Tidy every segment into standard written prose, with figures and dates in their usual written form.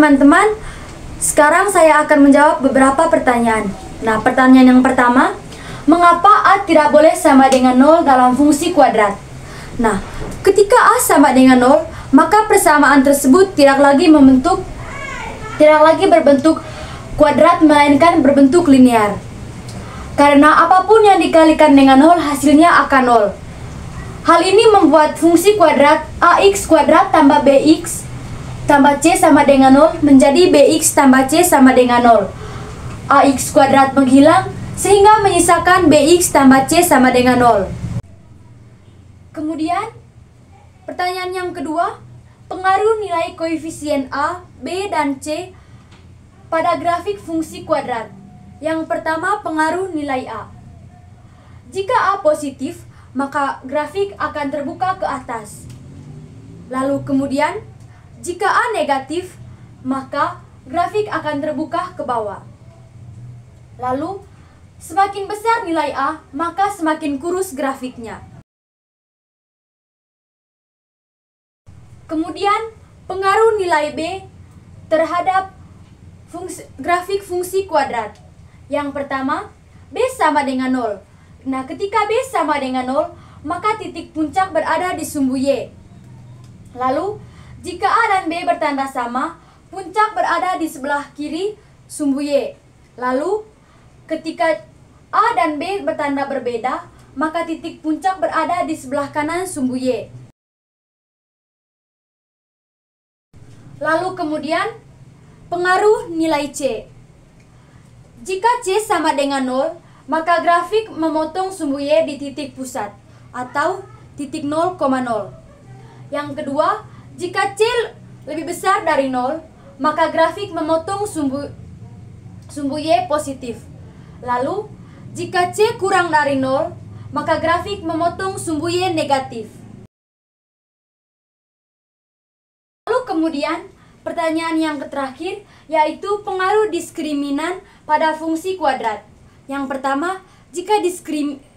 teman-teman, sekarang saya akan menjawab beberapa pertanyaan. Nah, pertanyaan yang pertama, mengapa A tidak boleh sama dengan 0 dalam fungsi kuadrat? Nah, ketika A sama dengan 0, maka persamaan tersebut tidak lagi berbentuk kuadrat, melainkan berbentuk linear. Karena apapun yang dikalikan dengan 0 hasilnya akan 0. Hal ini membuat fungsi kuadrat ax kuadrat tambah bx tambah c sama dengan 0 menjadi bx tambah c sama dengan 0. Ax kuadrat menghilang sehingga menyisakan bx tambah c sama dengan 0. Kemudian, pertanyaan yang kedua, pengaruh nilai koefisien A, B, dan C pada grafik fungsi kuadrat. Yang pertama, pengaruh nilai A. Jika A positif, maka grafik akan terbuka ke atas. Lalu kemudian, jika A negatif, maka grafik akan terbuka ke bawah. Lalu, semakin besar nilai A, maka semakin kurus grafiknya. Kemudian, pengaruh nilai B terhadap grafik fungsi kuadrat. Yang pertama, B sama dengan 0. Nah, ketika B sama dengan 0, maka titik puncak berada di sumbu Y. Lalu, jika A dan B bertanda sama, puncak berada di sebelah kiri sumbu Y. Lalu, ketika A dan B bertanda berbeda, maka titik puncak berada di sebelah kanan sumbu Y. Lalu kemudian, pengaruh nilai C. Jika C sama dengan 0, maka grafik memotong sumbu Y di titik pusat, atau titik 0,0. Yang kedua, jika C lebih besar dari 0, maka grafik memotong sumbu Y positif. Lalu, jika C kurang dari 0, maka grafik memotong sumbu Y negatif. Lalu kemudian, pertanyaan yang terakhir, yaitu pengaruh diskriminan pada fungsi kuadrat. Yang pertama, jika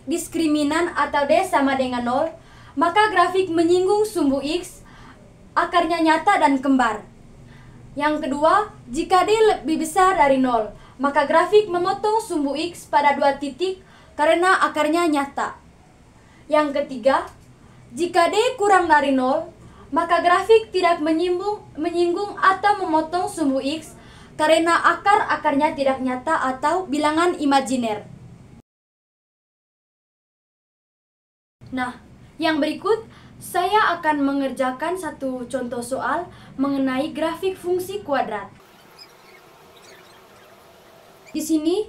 diskriminan atau D sama dengan 0, maka grafik menyinggung sumbu X, akarnya nyata dan kembar. Yang kedua, jika D lebih besar dari 0, maka grafik memotong sumbu X pada 2 titik karena akarnya nyata. Yang ketiga, jika D kurang dari 0, maka grafik tidak menyinggung atau memotong sumbu X karena akarnya tidak nyata atau bilangan imajiner. Nah, yang berikut saya akan mengerjakan satu contoh soal mengenai grafik fungsi kuadrat. Di sini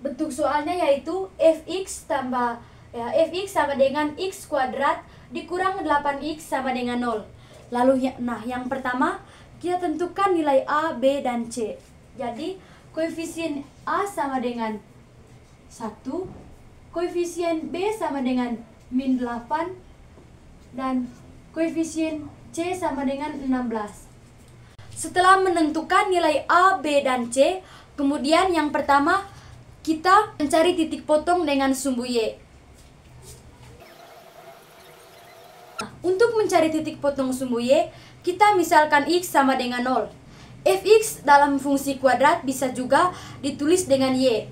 bentuk soalnya yaitu fx sama dengan x kuadrat dikurang 8x sama dengan 0. Lalu yang pertama kita tentukan nilai A, B, dan C. Jadi koefisien A sama dengan 1, koefisien B sama dengan min 8, dan koefisien C sama dengan 16. Setelah menentukan nilai A, B, dan C, kemudian yang pertama kita mencari titik potong dengan sumbu Y. Untuk mencari titik potong sumbu Y, kita misalkan X sama dengan 0. Fx dalam fungsi kuadrat bisa juga ditulis dengan Y.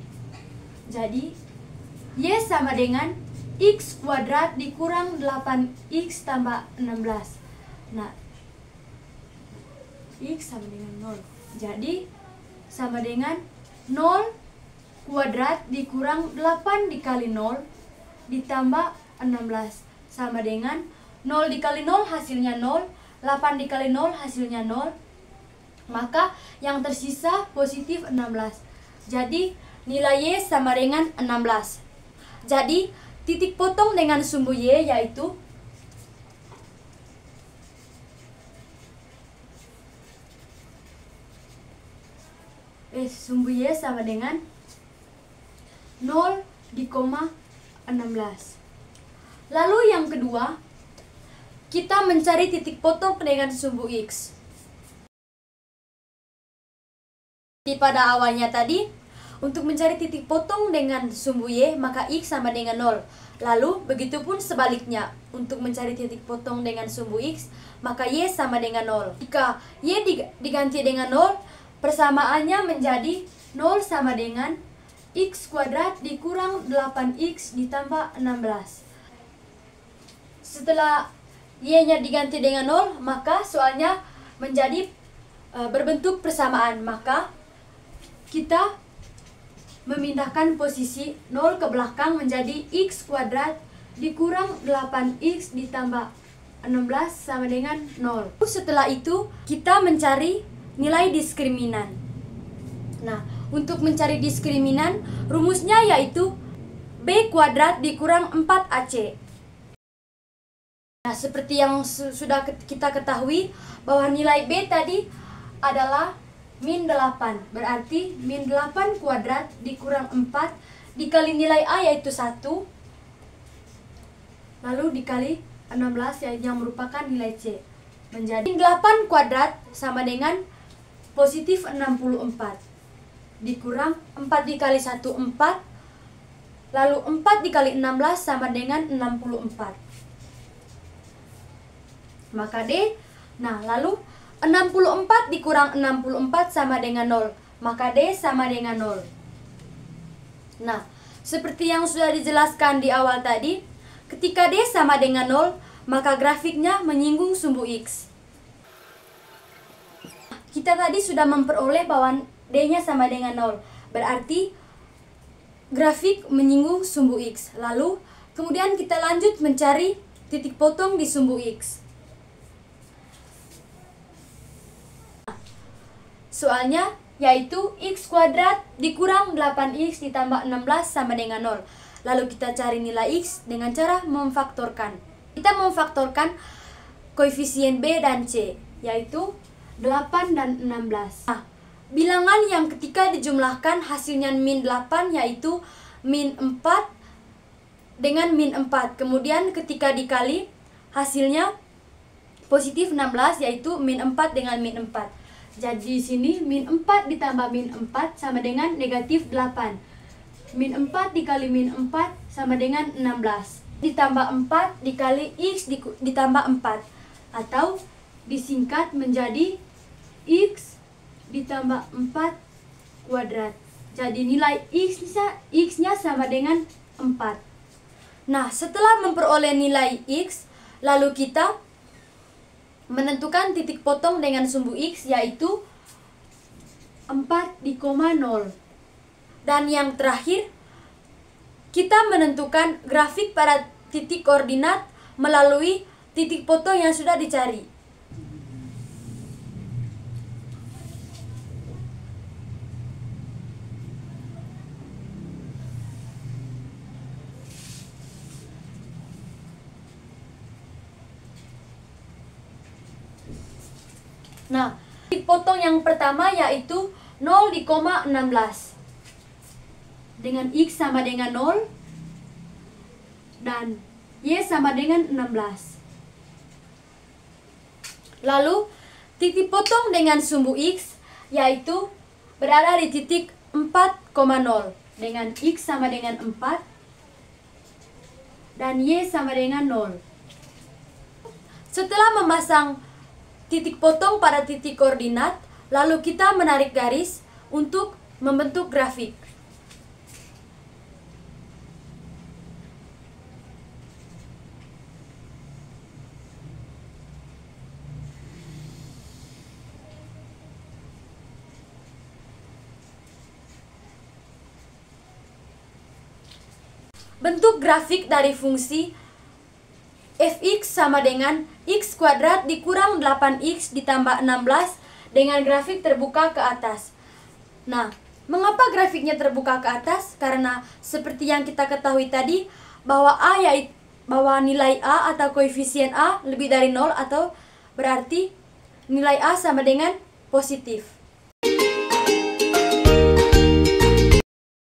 Jadi, Y sama dengan X kuadrat dikurang 8X tambah 16. Nah, X sama dengan 0. Jadi, sama dengan 0 kuadrat dikurang 8 dikali 0 ditambah 16. Sama dengan 0 dikali 0 hasilnya 0, 8 dikali 0 hasilnya 0, maka yang tersisa positif 16. Jadi nilai Y sama dengan 16. Jadi titik potong dengan sumbu Y yaitu sumbu Y sama dengan 0 di koma 16. Lalu yang kedua, kita mencari titik potong dengan sumbu X. Pada awalnya tadi, untuk mencari titik potong dengan sumbu Y, maka X sama dengan 0. Lalu, begitupun sebaliknya, untuk mencari titik potong dengan sumbu X, maka Y sama dengan 0. Jika Y diganti dengan 0, persamaannya menjadi 0 sama dengan X kuadrat dikurang 8X ditambah 16. Setelah Y-nya diganti dengan 0, maka soalnya menjadi berbentuk persamaan. Maka kita memindahkan posisi 0 ke belakang menjadi X kuadrat dikurang 8X ditambah 16 sama dengan 0. Setelah itu kita mencari nilai diskriminan. Nah, untuk mencari diskriminan, rumusnya yaitu B kuadrat dikurang 4AC. Nah, seperti yang sudah kita ketahui bahwa nilai B tadi adalah min 8. Berarti min 8 kuadrat dikurang 4 dikali nilai A yaitu 1. Lalu dikali 16 yang merupakan nilai C. Menjadi min 8 kuadrat sama dengan positif 64. Dikurang 4 dikali 1, 4. Lalu 4 dikali 16 sama dengan 64. Maka D, nah lalu 64 dikurang 64 sama dengan 0. Maka D sama dengan 0. Nah, seperti yang sudah dijelaskan di awal tadi, ketika D sama dengan 0, maka grafiknya menyinggung sumbu X. Kita tadi sudah memperoleh bahwa D-nya sama dengan 0. Berarti grafik menyinggung sumbu X. Lalu, kemudian kita lanjut mencari titik potong di sumbu X. Soalnya yaitu X kuadrat dikurang 8X ditambah 16 sama dengan 0. Lalu kita cari nilai X dengan cara memfaktorkan. Kita memfaktorkan koefisien B dan C, yaitu 8 dan 16. Nah, bilangan yang ketika dijumlahkan hasilnya min 8 yaitu min 4 dengan min 4. Kemudian ketika dikali hasilnya positif 16 yaitu min 4 dengan min 4. Jadi di sini min 4 ditambah min 4 sama dengan negatif 8. Min 4 dikali min 4 sama dengan 16. Ditambah 4 dikali X ditambah 4. Atau disingkat menjadi X ditambah 4 kuadrat. Jadi nilai X-nya sama dengan 4. Nah, setelah memperoleh nilai X, lalu kita menentukan titik potong dengan sumbu X yaitu 4 di koma 0. Dan yang terakhir, kita menentukan grafik pada titik koordinat melalui titik potong yang sudah dicari. Nah, titik potong yang pertama yaitu 0 di koma 16. Dengan X sama dengan 0 dan Y sama dengan 16. Lalu, titik potong dengan sumbu X yaitu berada di titik 4,0 dengan X sama dengan 4 dan Y sama dengan 0. Setelah memasang titik potong pada titik koordinat, lalu kita menarik garis untuk membentuk grafik. Bentuk grafik dari fungsi fx sama dengan x kuadrat dikurang 8x ditambah 16 dengan grafik terbuka ke atas. Nah, mengapa grafiknya terbuka ke atas? Karena seperti yang kita ketahui tadi bahwa nilai A atau koefisien A lebih dari 0 atau berarti nilai A sama dengan positif.